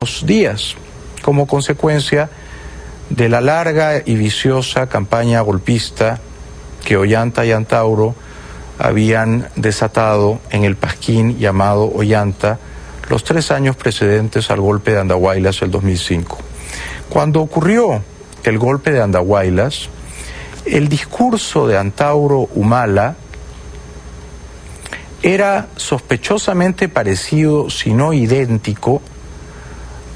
pocos días, como consecuencia de la larga y viciosa campaña golpista que Ollanta y Antauro habían desatado en el pasquín llamado Ollanta los 3 años precedentes al golpe de Andahuaylas el 2005. Cuando ocurrió el golpe de Andahuaylas, el discurso de Antauro Humala era sospechosamente parecido, si no idéntico,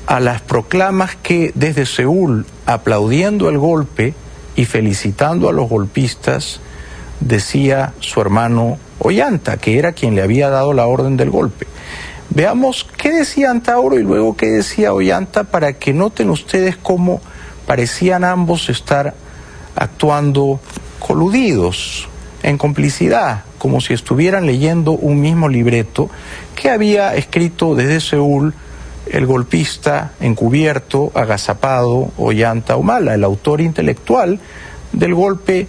a las proclamas que desde Seúl, aplaudiendo el golpe y felicitando a los golpistas, decía su hermano Ollanta, que era quien le había dado la orden del golpe. Veamos qué decía Antauro y luego qué decía Ollanta para que noten ustedes cómo parecían ambos estar actuando coludidos, en complicidad, como si estuvieran leyendo un mismo libreto que había escrito desde Seúl el golpista encubierto, agazapado, Ollanta Humala, el autor intelectual del golpe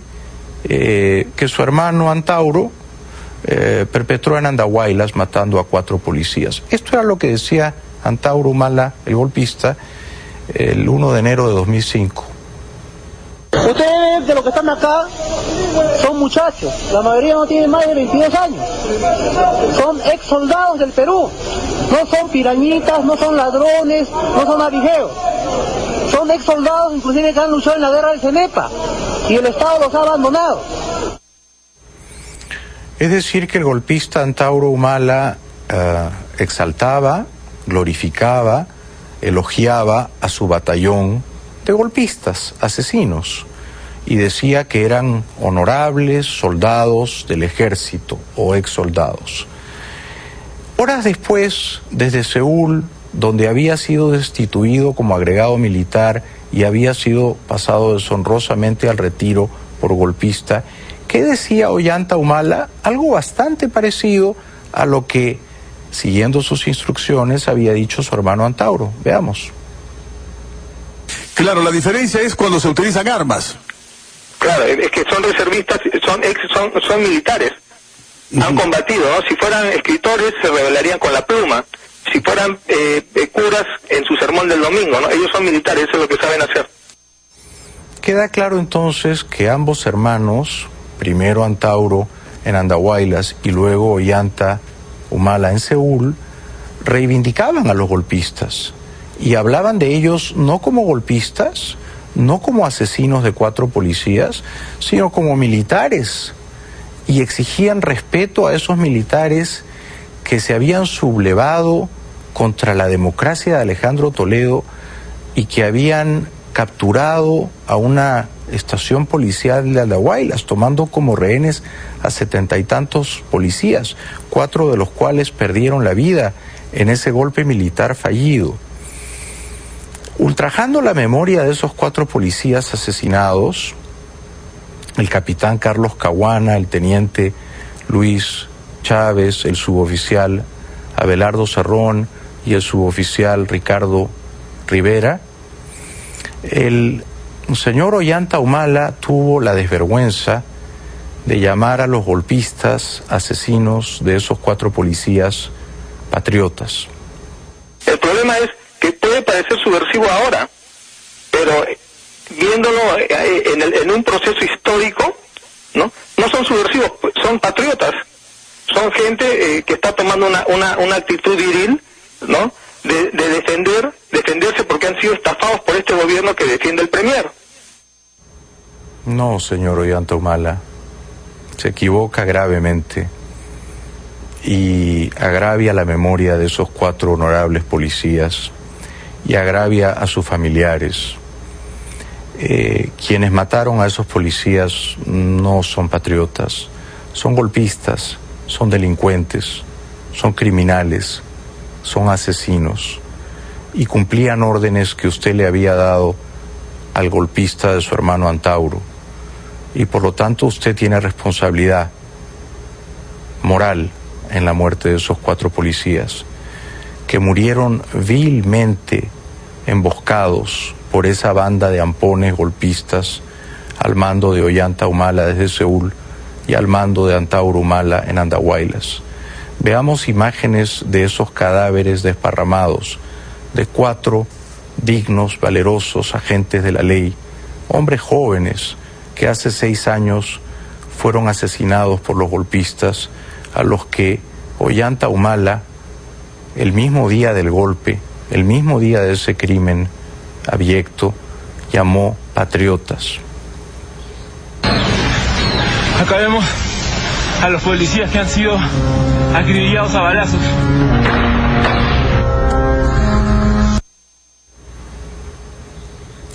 que su hermano Antauro perpetró en Andahuaylas matando a 4 policías. Esto era lo que decía Antauro Humala, el golpista, el 1 de enero de 2005. Ustedes de los que están acá son muchachos, la mayoría no tienen más de 22 años, son ex soldados del Perú, no son pirañitas, no son ladrones, no son avijeos, son ex soldados inclusive que han luchado en la guerra del Cenepa y el Estado los ha abandonado. Es decir, que el golpista Antauro Humala exaltaba, glorificaba, elogiaba a su batallón de golpistas, asesinos, y decía que eran honorables soldados del ejército o ex soldados. Horas después, desde Seúl, donde había sido destituido como agregado militar y había sido pasado deshonrosamente al retiro por golpista, ¿qué decía Ollanta Humala? Algo bastante parecido a lo que, siguiendo sus instrucciones, había dicho su hermano Antauro. Veamos. Claro, la diferencia es cuando se utilizan armas. Claro, es que son reservistas, son militares. Han combatido, ¿no? Si fueran escritores se rebelarían con la pluma. Si fueran curas en su sermón del domingo, ¿no? Ellos son militares, eso es lo que saben hacer. Queda claro entonces que ambos hermanos, primero Antauro en Andahuaylas y luego Ollanta Humala en Seúl, reivindicaban a los golpistas y hablaban de ellos no como golpistas, no como asesinos de 4 policías, sino como militares, y exigían respeto a esos militares que se habían sublevado contra la democracia de Alejandro Toledo y que habían capturado a una estación policial de Andahuaylas, tomando como rehenes a 70 y tantos policías, 4 de los cuales perdieron la vida en ese golpe militar fallido. Ultrajando la memoria de esos 4 policías asesinados, el capitán Carlos Caguana, el teniente Luis Chávez, el suboficial Abelardo Cerrón y el suboficial Ricardo Rivera, el señor Ollanta Humala tuvo la desvergüenza de llamar a los golpistas asesinos de esos 4 policías patriotas. El problema es que puede parecer subversivo ahora, pero viéndolo en un proceso histórico, no son subversivos, son patriotas, son gente que está tomando una actitud viril, ¿no? De defenderse porque han sido estafados por este gobierno que defiende el premier. No, señor Ollanta Humala, se equivoca gravemente y agravia la memoria de esos 4 honorables policías y agravia a sus familiares. Quienes mataron a esos policías no son patriotas, son golpistas, son delincuentes, son criminales, son asesinos y cumplían órdenes que usted le había dado al golpista de su hermano Antauro, y por lo tanto usted tiene responsabilidad moral en la muerte de esos 4 policías que murieron vilmente emboscados por esa banda de ampones golpistas al mando de Ollanta Humala desde Seúl y al mando de Antauro Humala en Andahuaylas. Veamos imágenes de esos cadáveres desparramados de 4 dignos, valerosos agentes de la ley, hombres jóvenes que hace 6 años fueron asesinados por los golpistas, a los que Ollanta Humala, el mismo día del golpe, el mismo día de ese crimen abyecto, llamó patriotas. Acá vemos a los policías que han sido acribillados a balazos.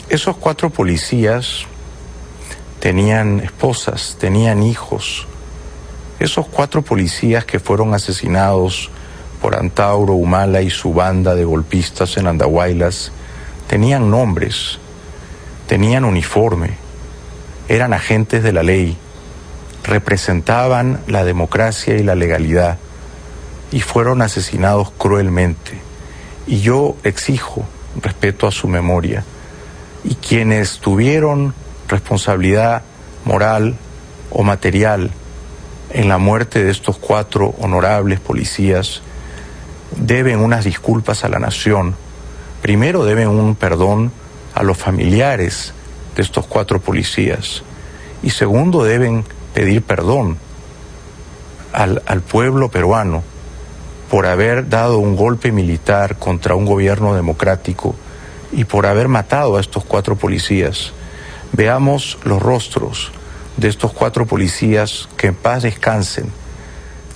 Esos 4 policías tenían esposas, tenían hijos. Esos 4 policías que fueron asesinados por Antauro Humala y su banda de golpistas en Andahuaylas tenían nombres, tenían uniforme, eran agentes de la ley, representaban la democracia y la legalidad y fueron asesinados cruelmente. Y yo exijo respeto a su memoria, y quienes tuvieron responsabilidad moral o material en la muerte de estos 4 honorables policías deben unas disculpas a la nación. Primero deben un perdón a los familiares de estos 4 policías, y segundo deben pedir perdón al pueblo peruano por haber dado un golpe militar contra un gobierno democrático y por haber matado a estos 4 policías. Veamos los rostros de estos 4 policías, que en paz descansen.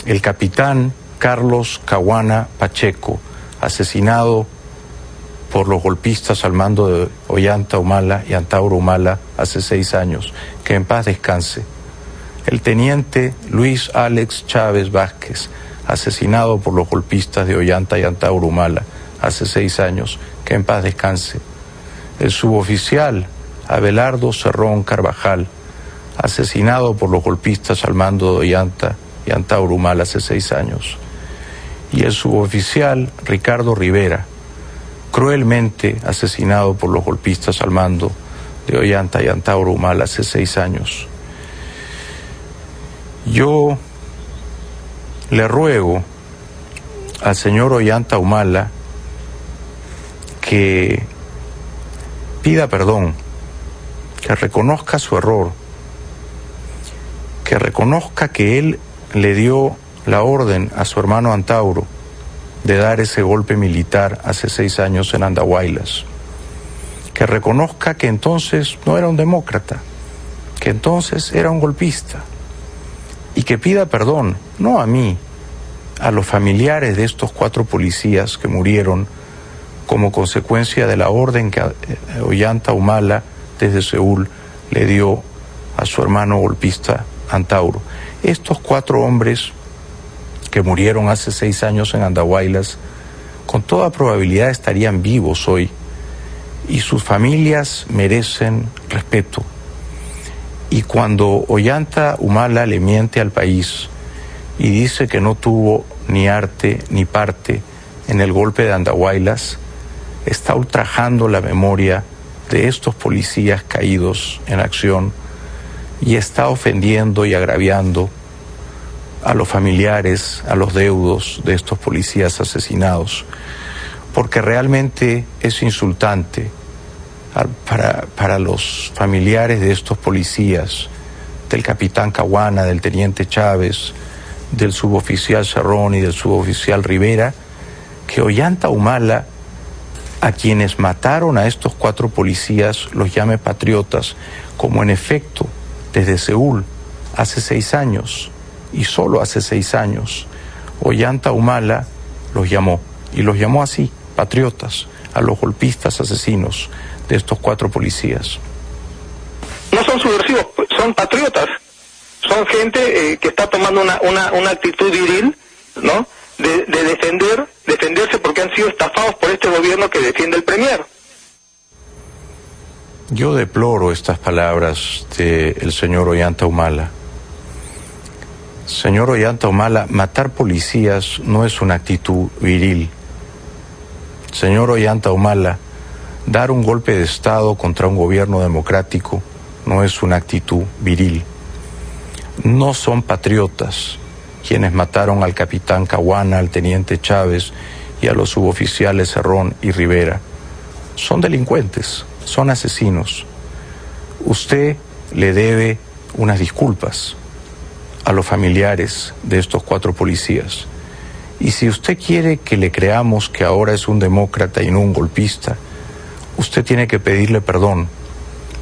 El capitán Carlos Caguana Pacheco, asesinado por los golpistas al mando de Ollanta Humala y Antauro Humala hace 6 años, que en paz descanse. El teniente Luis Alex Chávez Vázquez, asesinado por los golpistas de Ollanta y Antauro Humala hace 6 años, que en paz descanse. El suboficial Abelardo Cerrón Carvajal, asesinado por los golpistas al mando de Ollanta y Antauro Humala hace 6 años. Y el suboficial Ricardo Rivera, cruelmente asesinado por los golpistas al mando de Ollanta y Antauro Humala hace 6 años. Yo le ruego al señor Ollanta Humala que pida perdón, que reconozca su error, que reconozca que él le dio la orden a su hermano Antauro de dar ese golpe militar hace 6 años en Andahuaylas, que reconozca que entonces no era un demócrata, que entonces era un golpista, y que pida perdón, no a mí, a los familiares de estos 4 policías que murieron como consecuencia de la orden que Ollanta Humala desde Seúl le dio a su hermano golpista Antauro. Estos 4 hombres que murieron hace 6 años en Andahuaylas, con toda probabilidad estarían vivos hoy, y sus familias merecen respeto. Y cuando Ollanta Humala le miente al país y dice que no tuvo ni arte ni parte en el golpe de Andahuaylas, está ultrajando la memoria de estos policías caídos en acción y está ofendiendo y agraviando a los familiares, a los deudos de estos policías asesinados, porque realmente es insultante para los familiares de estos policías, del capitán Caguana, del teniente Chávez, del suboficial Cerrón y del suboficial Rivera, que Ollanta Humala, a quienes mataron a estos 4 policías, los llame patriotas, como en efecto desde Seúl hace 6 años, y solo hace 6 años, Ollanta Humala los llamó, y los llamó así, patriotas, a los golpistas asesinos de estos 4 policías. No son subversivos, son patriotas, son gente que está tomando una actitud viril, ¿no?, de defenderse porque han sido estafados por este gobierno que defiende el Premier. Yo deploro estas palabras del señor Ollanta Humala. Señor Ollanta Humala, matar policías no es una actitud viril. Señor Ollanta Humala, dar un golpe de Estado contra un gobierno democrático no es una actitud viril. No son patriotas quienes mataron al capitán Caguana, al teniente Chávez y a los suboficiales Cerrón y Rivera. Son delincuentes, son asesinos. Usted le debe unas disculpas a los familiares de estos 4 policías. Y si usted quiere que le creamos que ahora es un demócrata y no un golpista, usted tiene que pedirle perdón,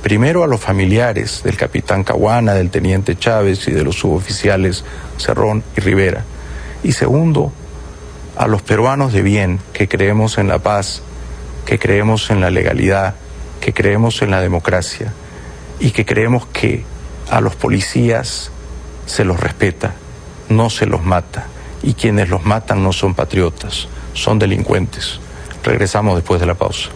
primero a los familiares del capitán Caguana, del teniente Chávez y de los suboficiales Cerrón y Rivera. Y segundo, a los peruanos de bien que creemos en la paz, que creemos en la legalidad, que creemos en la democracia y que creemos que a los policías se los respeta, no se los mata, y quienes los matan no son patriotas, son delincuentes. Regresamos después de la pausa.